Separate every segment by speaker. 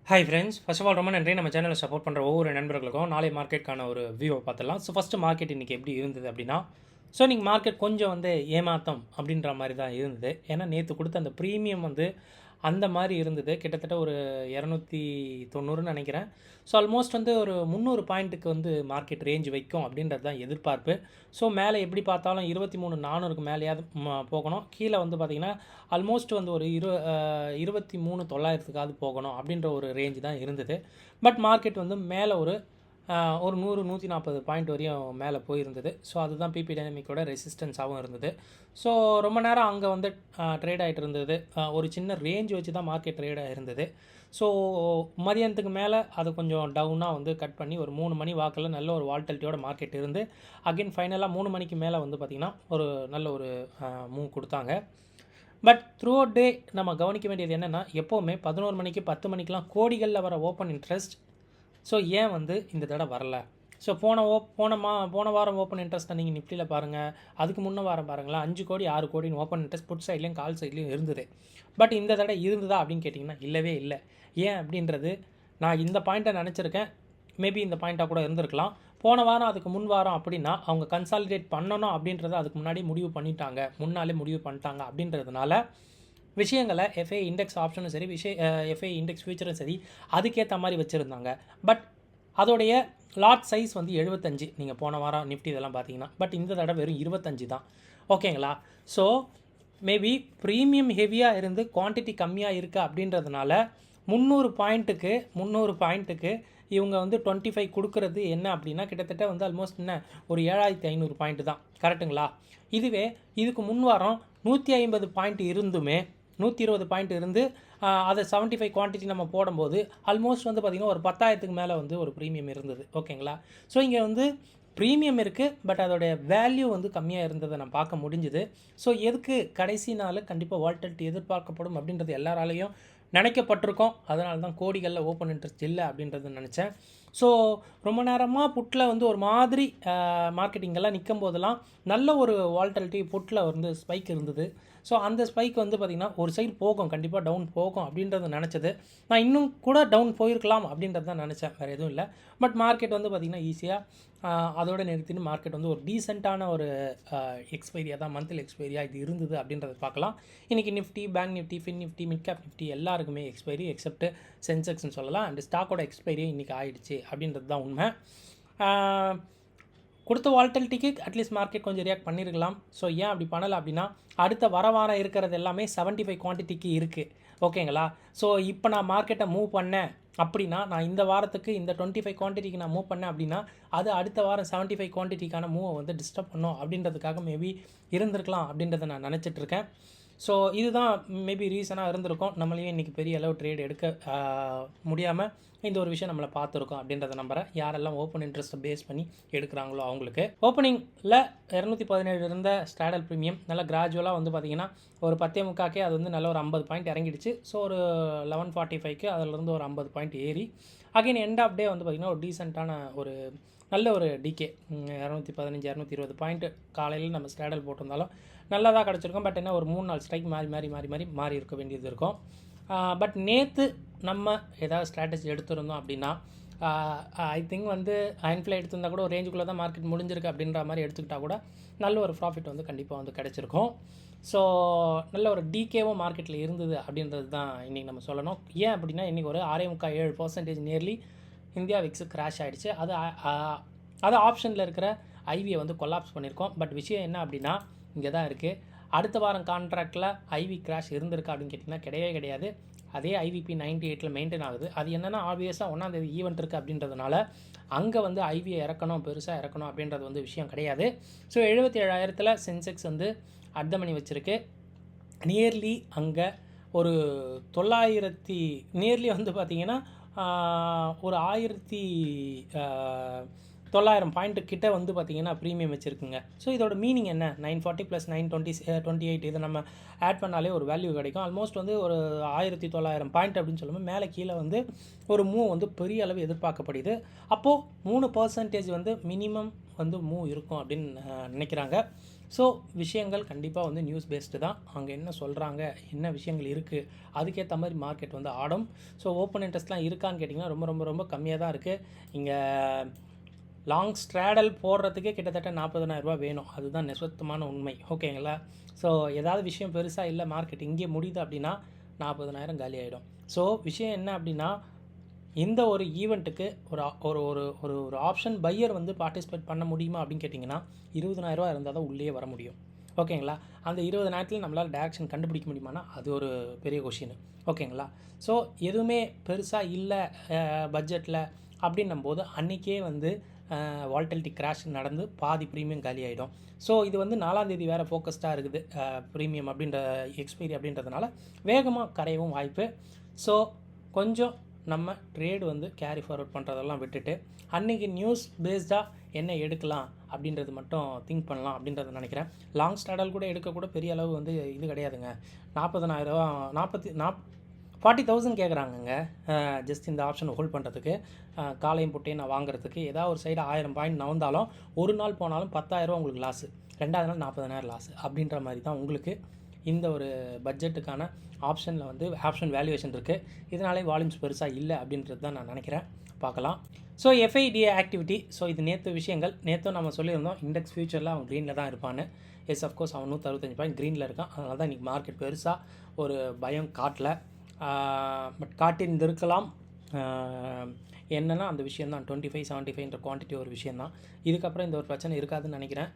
Speaker 1: Hi friends, first of all ரொம்ப நன்றி நம்ம சேனலை சப்போர்ட் பண்ணுற ஒவ்வொரு நண்பர்களுக்கும். நாளை மார்க்கெட்டுக்கான ஒரு வியூவை பார்த்துடலாம். ஸோ ஃபஸ்ட்டு மார்க்கெட் இன்றைக்கி எப்படி இருந்தது அப்படின்னா, ஸோ இன்றைக்கி மார்க்கெட் கொஞ்சம் ஏமாத்தம் அப்படின்ற மாதிரி தான் இருந்தது. ஏன்னா நேற்று கொடுத்த அந்த ப்ரீமியம் அந்த மாதிரி இருந்தது. கிட்டத்தட்ட ஒரு 290ன்னு நினைக்கிறேன். ஸோ ஆல்மோஸ்ட் ஒரு 300 பாயிண்ட்டுக்கு மார்க்கெட் ரேஞ்ச் வைக்கும் அப்படின்றது தான் எதிர்பார்ப்பு. ஸோ மேலே எப்படி பார்த்தாலும் 23,400க்கு மேலேயாவது போகணும். கீழே பார்த்திங்கன்னா ஆல்மோஸ்ட் ஒரு 23,900க்காவது போகணும் அப்படின்ற ஒரு ரேஞ்ச் தான் இருந்தது. பட் மார்க்கெட் மேலே ஒரு 100 140 பாயிண்ட் வரையும் மேலே போயிருந்தது. ஸோ அதுதான் பிபி டைனமிக்கோட ரெசிஸ்டன்ஸாகவும் இருந்தது. ஸோ ரொம்ப நேரம் அங்கே ட்ரேட் ஆகிட்டு இருந்தது. ஒரு சின்ன ரேஞ்ச் வச்சு தான் மார்க்கெட் ட்ரேட் ஆகிருந்தது. ஸோ மதியானத்துக்கு மேலே அது கொஞ்சம் டவுனாக கட் பண்ணி ஒரு 3 மணி வாக்கில் நல்ல ஒரு வால்டலிட்டியோட மார்க்கெட் இருந்து அகைன் ஃபைனலாக 3 மணிக்கு மேலே பார்த்திங்கன்னா ஒரு நல்ல ஒரு மூவ் கொடுத்தாங்க. பட் த்ரூ அவுட் டே நம்ம கவனிக்க வேண்டியது என்னென்னா, எப்போவுமே 11 மணிக்கு 10 மணிக்கெலாம் கோடிகளில் வர ஓப்பன் இன்ட்ரெஸ்ட் ஸோ ஏன் இந்த தடவை வரல? ஸோ போன வாரம் ஓப்பன் இன்ட்ரெஸ்ட்டை நீங்கள் நிஃப்டியில் பாருங்கள், அதுக்கு முன்ன வாரம் பாருங்களேன், 5 கோடி 6 கோடின்னு ஓப்பன் இன்ட்ரெஸ்ட் புட் சைட்லேயும் கால் சைட்லேயும் இருந்தது. பட் இந்த தடவை இருந்ததா அப்படின்னு கேட்டிங்கன்னா இல்லவே இல்லை. ஏன் அப்படின்றது நான் இந்த பாயிண்ட்டை நினச்சிருக்கேன். மேபி இந்த பாயிண்ட்டாக கூட இருந்திருக்கலாம். போன வாரம் அதுக்கு முன் வாரம் அப்படின்னா அவங்க கன்சாலிடேட் பண்ணணும் அப்படின்றத அதுக்கு முன்னாடி முடிவு பண்ணிட்டாங்க அப்படின்றதுனால விஷயங்களை எஃப்ஐ இண்டெக்ஸ் ஆப்ஷனும் சரி எஃப்ஐ இண்டெக்ஸ் ஃபியூச்சரும் சரி அதுக்கேற்ற மாதிரி வச்சுருந்தாங்க. பட் அதோடைய லாட் சைஸ் 75 நீங்கள் போன வாரம் நிஃப்டி இதெல்லாம் பார்த்தீங்கன்னா. பட் இந்த தடவை வெறும் 25 தான். ஓகேங்களா? ஸோ மேபி ப்ரீமியம் ஹெவியாக இருந்து குவான்டிட்டி கம்மியாக இருக்குது அப்படின்றதுனால 300 பாயிண்ட்டுக்கு இவங்க 25 கொடுக்குறது என்ன அப்படின்னா கிட்டத்தட்ட ஆல்மோஸ்ட் என்ன ஒரு 7,500 பாயிண்ட் தான். கரெக்டுங்களா? இதுவே இதுக்கு முன் வாரம் 150 பாயிண்ட் இருந்துமே 120 பாயிண்ட் இருந்து அதை 75 குவான்டிட்டி நம்ம போடும்போது ஆல்மோஸ்ட் பார்த்திங்கன்னா ஒரு 10,000க்கு மேலே ஒரு ப்ரீமியம் இருந்தது. ஓகேங்களா? ஸோ இங்கே ப்ரீமியம் இருக்குது, பட் அதோடைய வேல்யூ கம்மியாக இருந்ததை நான் பார்க்க முடிஞ்சுது. ஸோ எதுக்கு கடைசி நாள் கண்டிப்பாக வால்டலிட்டி எதிர்பார்க்கப்படும் அப்படின்றது எல்லாராலையும் நினைக்கப்பட்டிருக்கோம். அதனால தான் கோடிகளில் ஓப்பன் இன்ட்ரெஸ்ட் இல்லை அப்படின்றது நினச்சேன். ஸோ ரொம்ப நேரமாக புட்டில் ஒரு மாதிரி மார்க்கெட்டிங்கெல்லாம் நிற்கும் போதெல்லாம் நல்ல ஒரு வால்டலிட்டி புட்டில் ஸ்பைக் இருந்தது. ஸோ அந்த ஸ்பைக் பார்த்திங்கன்னா ஒரு சைடு போகும், கண்டிப்பாக டவுன் போகும் அப்படின்றத நினச்சது. நான் இன்னும் கூட டவுன் போயிருக்கலாம் அப்படின்றது தான் நினச்சேன், வேறு எதுவும் இல்லை. பட் மார்க்கெட் பார்த்திங்கன்னா ஈஸியாக அதோட நிறுத்தின்னு மார்க்கெட் ஒரு டீசெண்டான ஒரு எக்ஸ்பைரியாக தான், மந்த்லி எக்ஸ்பைரியாக இது இருந்தது அப்படின்றத பார்க்கலாம். இன்றைக்கி Nifty, bank Nifty, fin Nifty, mid cap Nifty எல்லாருக்குமே எக்ஸ்பைரி எக்ஸப்ட் சென்செக்ஸ்னு சொல்லலாம். அண்ட் ஸ்டாக்கோட எக்ஸ்பைரியும் இன்றைக்கி ஆகிடுச்சு அப்படின்றது தான் உண்மை. கொடுத்த வால்டலிட்டிக்கு அட்லீஸ்ட் மார்க்கெட் கொஞ்சம் ரியாக்ட் பண்ணியிருக்கலாம். ஸோ ஏன் அப்படி பண்ணலை அப்படின்னா அடுத்த வாரம் இருக்கிறது எல்லாமே 75 குவான்டிட்டிக்கு இருக்குது. ஓகேங்களா? ஸோ இப்போ நான் மார்க்கெட்டை மூவ் பண்ணேன் அப்படின்னா, நான் இந்த வாரத்துக்கு இந்த 25 குவான்டிட்டிக்கு நான் மூவ் பண்ணேன் அப்படின்னா அது அடுத்த வாரம் 75 குவான்டிட்டிக்கான மூவை டிஸ்டர்ப் பண்ணும் அப்படின்றதுக்காக மேபி இருந்திருக்கலாம் அப்படின்றத நான் நினச்சிட்ருக்கேன். ஸோ இதுதான் மேபி ரீசனாக இருந்திருக்கும். நம்மளையும் இன்றைக்கி பெரிய அளவு ட்ரேட் எடுக்க முடியாமல் இந்த ஒரு விஷயம் நம்மளை பார்த்துருக்கோம் அப்படின்றத நம்புகிறேன். யாரெல்லாம் ஓப்பன் இன்ட்ரெஸ்ட்டை பேஸ் பண்ணி எடுக்கிறாங்களோ அவங்களுக்கு. ஓப்பனிங்கில் 217 இருந்த ஸ்டாடல் ப்ரீமியம் நல்லா கிராஜுவலாக பார்த்திங்கன்னா ஒரு 10:45 அது நல்ல ஒரு 50 பாயிண்ட் இறங்கிடுச்சு. ஸோ ஒரு 11:45க்கு அதிலிருந்து ஒரு 50 பாயிண்ட் ஏறி அகைன் எண்ட் ஆஃப் டே பார்த்திங்கன்னா ஒரு டீசெண்டான ஒரு நல்ல ஒரு டிகே 215 220 பாயிண்ட் காலையில் நம்ம ஸ்டாடல் போட்டிருந்தாலும் நல்லா தான் கிடச்சிருக்கோம். பட் என்ன ஒரு 3 நாள் ஸ்ட்ரைக் மாறி இருக்க வேண்டியது இருக்கும். பட் நேற்று நம்ம ஏதாவது ஸ்ட்ராட்டஜி எடுத்திருந்தோம் அப்படின்னா ஐ திங்க் அயன்ஃப்ளை எடுத்திருந்தால் கூட ஒரு ரேஞ்சுக்குள்ளே தான் மார்க்கெட் முடிஞ்சிருக்கு அப்படின்ற மாதிரி எடுத்துக்கிட்டால் கூட நல்ல ஒரு ப்ராஃபிட் கண்டிப்பாக கிடச்சிருக்கும். ஸோ நல்ல ஒரு டிகேவும் மார்க்கெட்டில் இருந்தது அப்படின்றது தான் இன்றைக்கி நம்ம சொல்லணும். ஏன் அப்படின்னா இன்றைக்கி ஒரு 6.7% நியர்லி இந்தியா விக்ஸு கிராஷ் ஆகிடுச்சு. அது ஆப்ஷனில் இருக்கிற ஐவியை கொலாப்ஸ் பண்ணியிருக்கோம். பட் விஷயம் என்ன அப்படின்னா இங்கே தான் இருக்குது. அடுத்த வாரம் கான்ட்ராக்டில் ஐவி கிராஷ் இருந்திருக்கா அப்படின்னு கேட்டிங்கன்னா கிடையவே கிடையாது. அதே ஐவிபி 98 மெயின்டைன் ஆகுது. அது என்னென்னா ஆப்வியஸாக 1ஆம் தேதி ஈவெண்ட் இருக்குது அப்படின்றதுனால அங்கே ஐவியை பெருசாக இறக்கணும் அப்படின்றது விஷயம் கிடையாது. ஸோ 77,000 சென்செக்ஸ் அட் த மணி வச்சுருக்கு. நியர்லி அங்கே ஒரு 900 நியர்லி பார்த்திங்கன்னா ஒரு 1,900 பாயிண்ட்டு கிட்ட பார்த்திங்கன்னா ப்ரீமியம் வச்சுருக்குங்க. ஸோ இதோட மீனிங் என்ன? 940 + 928 இதை நம்ம ஆட் பண்ணாலே ஒரு வேல்யூ கிடைக்கும். ஆல்மோஸ்ட் ஒரு 1,900 பாயிண்ட் அப்படின்னு சொல்லும்போது மேலே கீழே ஒரு மூவ் பெரிய அளவு எதிர்பார்க்கப்படுது. அப்போது 3% மினிமம் மூவ் இருக்கும் அப்படின்னு நினைக்கிறாங்க. ஸோ விஷயங்கள் கண்டிப்பாக வந்து நியூஸ் பேஸ்டு தான். அங்கே என்ன சொல்கிறாங்க, என்ன விஷயங்கள் இருக்குது, அதுக்கேற்ற மாதிரி மார்க்கெட் வந்து ஆடும். ஸோ ஓப்பன் இன்ட்ரெஸ்ட்லாம் இருக்கான்னு கேட்டிங்கன்னா ரொம்ப ரொம்ப ரொம்ப கம்மியாக தான் இருக்குது. இங்கே லாங் ஸ்ட்ராடல் போடுறதுக்கே கிட்டத்தட்ட 40,000 ரூபா வேணும். அதுதான் நிசப்தமான உண்மை. ஓகேங்களா? ஸோ ஏதாவது விஷயம் பெருசாக இல்லை, மார்க்கெட் இங்கே முடியுது அப்படின்னா 40,000 காலி ஆகிடும். ஸோ விஷயம் என்ன அப்படின்னா, இந்த ஒரு ஈவெண்ட்டுக்கு ஒரு ஒரு ஒரு ஒரு ஒரு ஆப்ஷன் பையர் வந்து பார்ட்டிசிபேட் பண்ண முடியுமா அப்படின்னு கேட்டிங்கன்னா 20,000 ரூபா இருந்தால் தான் உள்ளே வர முடியும். ஓகேங்களா? அந்த 20,000 நம்மளால் டேரக்ஷன் கண்டுபிடிக்க முடியுமானா அது ஒரு பெரிய கொஷின். ஓகேங்களா? ஸோ எதுவுமே பெருசாக இல்லை பட்ஜெட்டில் அப்படின்னும் போது அன்றைக்கே வந்து வால்டிலிட்டி கிராஷ் நடந்து பாதி ப்ரீமியம் காலி ஆகிடும். ஸோ இது வந்து 4ஆம் தேதி வேறு ஃபோக்கஸ்டாக இருக்குது ப்ரீமியம் அப்படின்ற எக்ஸ்பைரி அப்படின்றதுனால வேகமாக கரையவும் வாய்ப்பு. ஸோ கொஞ்சம் நம்ம ட்ரேடு வந்து கேரி ஃபார்வர்ட் பண்ணுறதெல்லாம் விட்டுட்டு அன்றைக்கி நியூஸ் பேஸ்டாக என்ன எடுக்கலாம் அப்படின்றது மட்டும் திங்க் பண்ணலாம் அப்படின்றத நினைக்கிறேன். லாங் ஸ்டாடல் கூட எடுக்கக்கூட பெரிய அளவு வந்து இது கிடையாதுங்க. 40,000 40,000 கேட்குறாங்கங்க ஜஸ்ட் இந்த ஆப்ஷனை ஹோல்ட் பண்ணுறதுக்கு. காலையும் போட்டே நான் வாங்குறதுக்கு ஏதாவது ஒரு சைடு 1000 பாயிண்ட் நவந்தாலும் ஒரு நாள் போனாலும் 10,000 உங்களுக்கு லாஸு, 2வது நாள் 40,000 லாஸு அப்படின்ற மாதிரி தான் உங்களுக்கு இந்த ஒரு பட்ஜெட்டுக்கான ஆப்ஷனில் வந்து ஆப்ஷன் வேல்யூவேஷன் இருக்குது. இதனாலே வால்யூம்ஸ் பெருசாக இல்லை அப்படின்றது தான் நான் நினைக்கிறேன். பார்க்கலாம். So FIDA activity. ஸோ இது நேற்று விஷயங்கள். நேற்றும் நம்ம சொல்லியிருந்தோம் இண்டெக்ஸ் ஃபியூச்சரில் அவன் க்ரீனில் தான் இருப்பான்னு. எஸ் அஃப்கோர்ஸ் அவன் 165 பாயிண்ட் க்ரீனில் இருக்கான். அதனால தான் இன்றைக்கி மார்க்கெட் பெருசாக ஒரு பயம் காட்டல. பட் காட்டியிருந்திருக்கலாம். என்னென்னா அந்த விஷயந்தான் 25-75 குவான்டிட்டி ஒரு விஷயந்தான். இதுக்கப்புறம் இந்த ஒரு பிரச்சனை இருக்காதுன்னு நினைக்கிறேன்.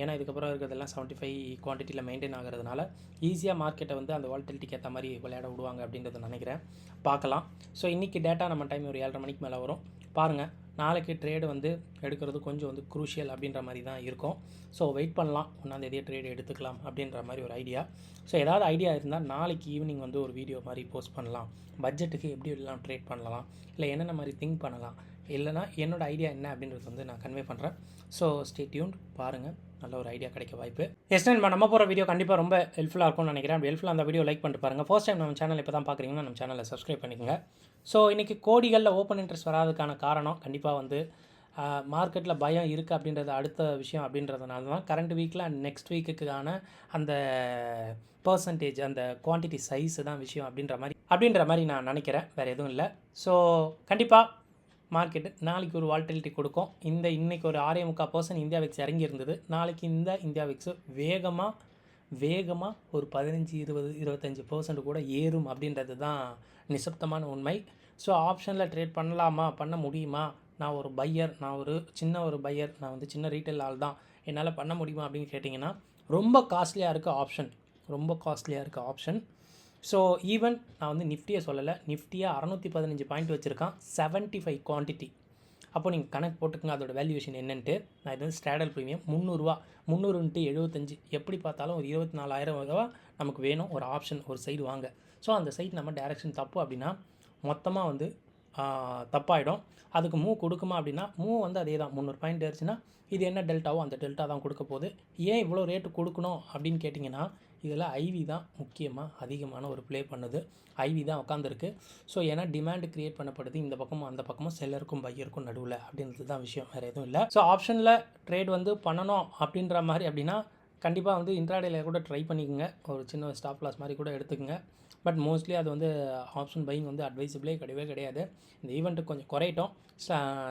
Speaker 1: ஏன்னா இதுக்கப்புறம் இருக்கிறதெல்லாம் 75 குவான்டிட்டியில் மெயின்டைன் ஆகிறதுனால ஈஸியாக மார்க்கெட்டை வந்து அந்த வால்டிலிட்டிக்கு ஏற்ற மாதிரி விளையாட விடுவாங்க அப்படின்றத நினைக்கிறேன். பார்க்கலாம். ஸோ இன்றைக்கி டேட்டா நம்ம டைம் ஒரு 7:30 மணிக்கு மேலே வரும். பாருங்கள், நாளைக்கு ட்ரேடு வந்து எடுக்கிறது கொஞ்சம் வந்து குரூஷியல் அப்படின்ற மாதிரி தான் இருக்கும். ஸோ வெயிட் பண்ணலாம், 1ஆம் தேதியே ட்ரேடு எடுத்துக்கலாம் அப்படின்ற மாதிரி ஒரு ஐடியா. ஸோ ஏதாவது ஐடியா இருந்தால் நாளைக்கு ஈவினிங் வந்து ஒரு வீடியோ மாதிரி போஸ்ட் பண்ணலாம். பட்ஜெட்டுக்கு எப்படி எல்லாம் ட்ரேட் பண்ணலாம், இல்லை என்னென்ன மாதிரி திங்க் பண்ணலாம், இல்லைனா என்னோடய ஐடியா என்ன அப்படின்றது வந்து நான் கன்வே பண்ணுறேன். ஸோ ஸ்டே டியூன்ட், பாருங்கள், நல்ல ஒரு ஐடியா கிடைக்க வாய்ப்பு. எஸ் நம்ம போகிற வீடியோ கண்டிப்பாக ரொம்ப ஹெல்ப்ஃபுல்லாக இருக்கும்னு நினைக்கிறேன். அப்படி ஹெல்ப்ஃபுல்லாக அந்த வீடியோ லைக் பண்ணிட்டு பாருங்கள். ஃபர்ஸ்ட் டைம் நம்ம சேனல் இப்போ தான் பார்க்குறீங்கன்னா நம்ம சேனலை சப்ஸ்கிரைப் பண்ணிக்கோங்க. ஸோ இன்றைக்கி கோடிகளில் ஓப்பன் இன்ட்ரெஸ்ட் வராதுக்கான காரணம் கண்டிப்பாக வந்து மார்க்கெட்டில் பயம் இருக்குது அப்படின்றது அடுத்த விஷயம். அப்படின்றதுனால தான் கரண்ட் வீக்கில் அண்ட் நெக்ஸ்ட் வீக்குக்கான அந்த பர்சன்டேஜ், அந்த குவான்டிட்டி சைஸு தான் விஷயம் அப்படின்ற மாதிரி நான் நினைக்கிறேன். வேறு எதுவும் இல்லை. ஸோ கண்டிப்பாக மார்க்கெட்டு நாளைக்கு ஒரு வால்டிலிட்டி கொடுக்கும். இன்றைக்கி ஒரு 6.25% இந்தியா விக்ஸ் இறங்கி இருந்தது. நாளைக்கு இந்த இந்தியா விக்ஸு வேகமாக ஒரு 15-20-25% கூட ஏறும் அப்படின்றது தான் நிசப்தமான உண்மை. ஸோ ஆப்ஷனில் ட்ரேட் பண்ண முடியுமா? நான் ஒரு பையர், நான் ஒரு சின்ன பையர், நான் வந்து சின்ன ரீட்டைல் ஆள் தான், என்னால் பண்ண முடியுமா அப்படின்னு கேட்டிங்கன்னா ரொம்ப காஸ்ட்லியாக இருக்க ஆப்ஷன். ஸோ ஈவன் நான் வந்து நிஃப்டியை சொல்லலை, நிஃப்டியை 615 பாயிண்ட் வச்சுருக்கான், 75 குவான்டிட்டி. அப்போ நீங்கள் கணக்கு போட்டுக்கங்க அதோட வேல்யூவேஷன் என்னன்ட்டு. நான் இது வந்து ஸ்ட்ராடல் ப்ரீமியம் 300 × 75 எப்படி பார்த்தாலும் ஒரு 24,000 ரூபா நமக்கு வேணும் ஒரு ஆப்ஷன் ஒரு சைடு வாங்க. ஸோ அந்த சைடு நம்ம டைரெக்ஷன் தப்பு அப்படின்னா மொத்தமாக வந்து தப்பாயிடும். அதுக்கு மூவ் கொடுக்குமா அப்படின்னா மூவ் வந்து அதே தான், 300 பாயிண்ட் ஏறிச்சுன்னா இது என்ன டெல்டாவோ அந்த டெல்டா தான் கொடுக்க போகுது. ஏன் இவ்வளோ ரேட்டு கொடுக்கணும் அப்படின்னு கேட்டிங்கன்னா இதில் ஐவி தான் முக்கியமாக அதிகமான ஒரு ப்ளே பண்ணுது. ஐவி தான் உட்காந்துருக்கு. ஸோ ஏன்னா டிமாண்டு க்ரியேட் பண்ணப்படுது இந்த பக்கமும் அந்த பக்கமும், செல்லருக்கும் பையருக்கும் நடுவில் அப்படின்றது தான் விஷயம், வேறு எதுவும் இல்லை. ஸோ ஆப்ஷனில் ட்ரேட் வந்து பண்ணணும் அப்படின்ற மாதிரி அப்படின்னா கண்டிப்பாக வந்து இன்ட்ராடேல கூட ட்ரை பண்ணிக்கோங்க. ஒரு சின்ன ஸ்டாப் லாஸ் மாதிரி கூட எடுத்துக்கோங்க. பட் மோஸ்ட்லி அது வந்து ஆப்ஷன் பையிங் வந்து அட்வைசபிளே கிடையாது. இந்த ஈவெண்ட்டுக்கு கொஞ்சம் குறையட்டும்.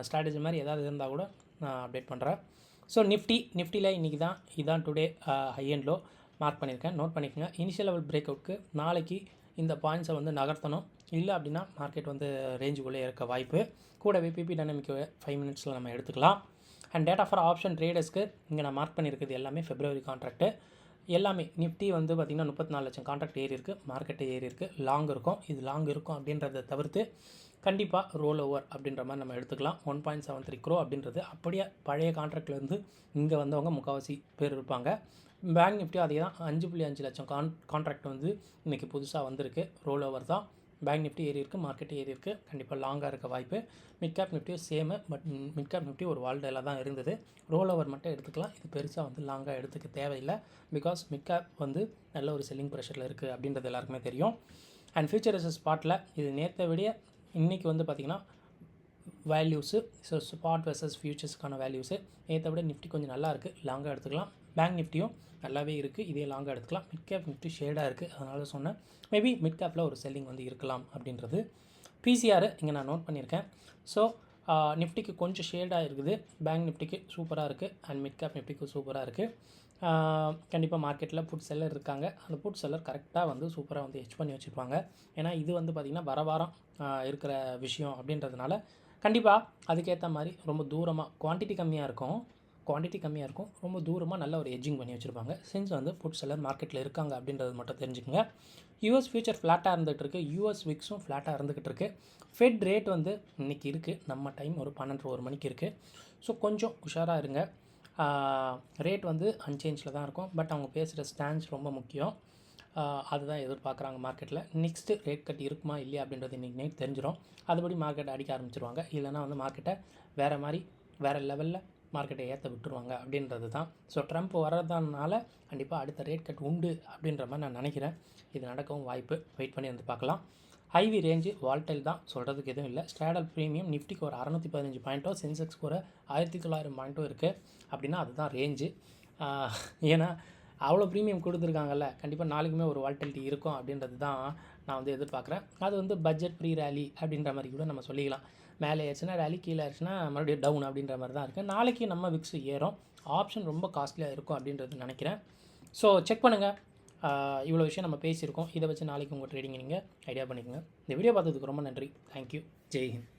Speaker 1: ஸ்ட்ராட்டஜி மாதிரி ஏதாவது இருந்தால் கூட நான் அப்டேட் பண்ணுறேன். ஸோ நிஃப்டியில் இன்றைக்கி தான் இதான் today high and low mark பண்ணியிருக்கேன், நோட் பண்ணிக்கோங்க. இனிஷியல் லெவல் பிரேக் அவுட்க்கு நாளைக்கு இந்த பாயிண்ட்ஸை வந்து நகர்த்தணும். இல்லை அப்படின்னா மார்க்கெட் வந்து ரேஞ்சுக்குள்ளே இருக்க வாய்ப்பு. கூடவே பிபி டைனமிக் 5 மினிட்ஸில் நம்ம எடுத்துக்கலாம். அண்ட் டேட்டா ஃபார் ஆப்ஷன் ட்ரேடர்ஸ்க்கு இங்கே நான் மார்க் பண்ணியிருக்கிறது எல்லாமே ஃபெப்ரவரி கான்ட்ராக்ட்டு. எல்லாமே நிஃப்டி வந்து பார்த்திங்கன்னா 34 லட்சம் கான்ட்ராக்ட் ஏறி இருக்குது, மார்க்கெட்டு ஏறி இருக்குது, லாங் இருக்கும். இது லாங் இருக்கும் அப்படின்றத தவிர்த்து கண்டிப்பாக ரோல் ஓவர் அப்படின்ற மாதிரி நம்ம எடுத்துக்கலாம். 1.73 crore அப்படின்றது அப்படியே பழைய கான்ட்ராக்ட்லேருந்து இங்கே வந்தவங்க முக்கால்வாசி பேர் இருப்பாங்க. பேங்க் நிஃப்டியும் அதே தான், 5.5 லட்சம் கான்ட்ராக்ட் வந்து இன்றைக்கி புதுசாக வந்திருக்கு. ரோல் ஓவர் தான். பேங்க் நிஃப்டி ஏறி இருக்குது, மார்க்கெட் ஏறி இருக்குது, கண்டிப்பாக லாங்காக இருக்க வாய்ப்பு. மிட் கேப் நிஃப்டியும் same, but mid cap Nifty ஒரு வால்டேலாக தான் இருந்தது. ரோல் ஓவர் மட்டும் எடுத்துக்கலாம். இது பெருசாக வந்து லாங்காக எடுத்துக்க தேவையில்லை. பிகாஸ் மிட் கேப் வந்து நல்ல ஒரு செல்லிங் ப்ரெஷரில் இருக்குது அப்படின்றது எல்லாருக்குமே தெரியும். அண்ட் ஃபியூச்சர் வெர்சஸ் ஸ்பாட்டில் இது நேற்றை விட இன்றைக்கி வந்து பார்த்திங்கன்னா வேல்யூஸு, ஸோ ஸ்பாட் வெர்சஸ் ஃபியூச்சர்ஸ்க்கான வேல்யூஸு நேற்றை விட நிஃப்டி கொஞ்சம் நல்லா இருக்குது, லாங்காக எடுத்துக்கலாம். பேங்க் நிஃப்டியும் நல்லாவே இருக்குது, இதே லாங்காக எடுத்துக்கலாம். மிட் கேப் நிஃப்டி ஷேடாக இருக்குது, அதனால் சொன்னேன் மேபி மிட் கேப்பில் ஒரு செல்லிங் வந்து இருக்கலாம் அப்படின்றது. பிசிஆர் இங்கே நான் நோட் பண்ணியிருக்கேன். ஸோ நிஃப்டிக்கு கொஞ்சம் ஷேடாக இருக்குது, பேங்க் நிஃப்டிக்கு சூப்பராக இருக்குது, அண்ட் மிட் கேப் நிஃப்டிக்கு சூப்பராக இருக்குது. கண்டிப்பாக மார்க்கெட்டில் புட் செல்லர் இருக்காங்க, அந்த புட் செல்லர் கரெக்டாக வந்து சூப்பராக வந்து ஹெட்ஜ் பண்ணி வச்சுருப்பாங்க. ஏன்னா இது வந்து பார்த்திங்கன்னா வாரம் இருக்கிற விஷயம் அப்படின்றதுனால கண்டிப்பாக அதுக்கேற்ற மாதிரி ரொம்ப தூரமாக குவான்டிட்டி கம்மியாக இருக்கும், ரொம்ப தூரமாக நல்ல ஒரு ஹெட்ஜிங் பண்ணி வச்சுருப்பாங்க. சின்ஸ் வந்து புட் செல்லர் மார்க்கெட்டில் இருக்காங்க அப்படின்றது மட்டும் தெரிஞ்சுக்கோங்க. யூஎஸ் ஃபியூச்சர் ஃப்ளாட்டாக இருந்துகிட்ருக்கு, யூஎஸ் விக்ஸும் ஃப்ளாட்டாக இருந்துகிட்டு இருக்குது. ஃபெட் ரேட் வந்து இன்றைக்கி இருக்குது, நம்ம டைம் ஒரு 12-1 மணிக்கு இருக்குது. ஸோ கொஞ்சம் உஷாராக இருங்க. ரேட் வந்து அன்சேஞ்சில் தான் இருக்கும், பட் அவங்க பேசுகிற ஸ்டாண்ட்ஸ் ரொம்ப முக்கியம். அதுதான் எதிர்பார்க்குறாங்க மார்க்கெட்டில். நெக்ஸ்ட்டு ரேட் கட் இருக்குமா இல்லையா அப்படின்றது இன்றைக்கி நைட் தெரிஞ்சிடும். அதுபடி மார்க்கெட்டை அடிக்க ஆரம்பிச்சிருவாங்க, இல்லைனா வந்து மார்க்கெட்டை வேறு லெவலில் மார்க்கெட்டை ஏற்ற விட்டுருவாங்க அப்படின்றது தான். ஸோ ட்ரம்ப் வர்றதுனால கண்டிப்பாக அடுத்த ரேட் கட் உண்டு அப்படின்ற மாதிரி நான் நினைக்கிறேன். இது நடக்கவும் வாய்ப்பு, வெயிட் பண்ணி வந்து பார்க்கலாம். ஐவி ரேஞ்சு வால்டைல் தான், சொல்கிறதுக்கு எதுவும் இல்லை. ஸ்ட்ராடல் ப்ரீமியம் நிஃப்டிக்கு ஒரு 615 பாயிண்ட்டோ, சென்செக்ஸ்க்கு ஒரு 1900 பாயிண்ட்டோ இருக்குது அப்படின்னா அதுதான் ரேஞ்சு. ஏன்னா அவ்வளோ ப்ரீமியம் கொடுத்துருக்காங்கல்ல, கண்டிப்பாக நாளைக்குமே ஒரு வால்டிலிட்டி இருக்கும் அப்படின்றது தான் நான் வந்து எதிர்பார்க்குறேன். அது வந்து பட்ஜெட் ப்ரீ ரேலி அப்படின்ற மாதிரி கூட நம்ம சொல்லிக்கலாம். மேலே ஏறுச்சுன்னா ரேலி, கீழே ஏறுச்சுன்னா மறுபடியும் டவுன் அப்படின்ற மாதிரி தான் இருக்குது. நாளைக்கு நம்ம விக்ஸ் ஏறும், ஆப்ஷன் ரொம்ப காஸ்ட்லியாக இருக்கும் அப்படின்றது நினைக்கிறேன். ஸோ செக் பண்ணுங்கள். இவ்வளோ விஷயம் நம்ம பேசியிருக்கோம், இதை வச்சு நாளைக்கு உங்கள் ட்ரேடிங்கை நீங்கள் ஐடியா பண்ணிக்கோங்க. இந்த வீடியோ பார்த்ததுக்கு ரொம்ப நன்றி. தேங்க்யூ. ஜெய் ஹிந்த்.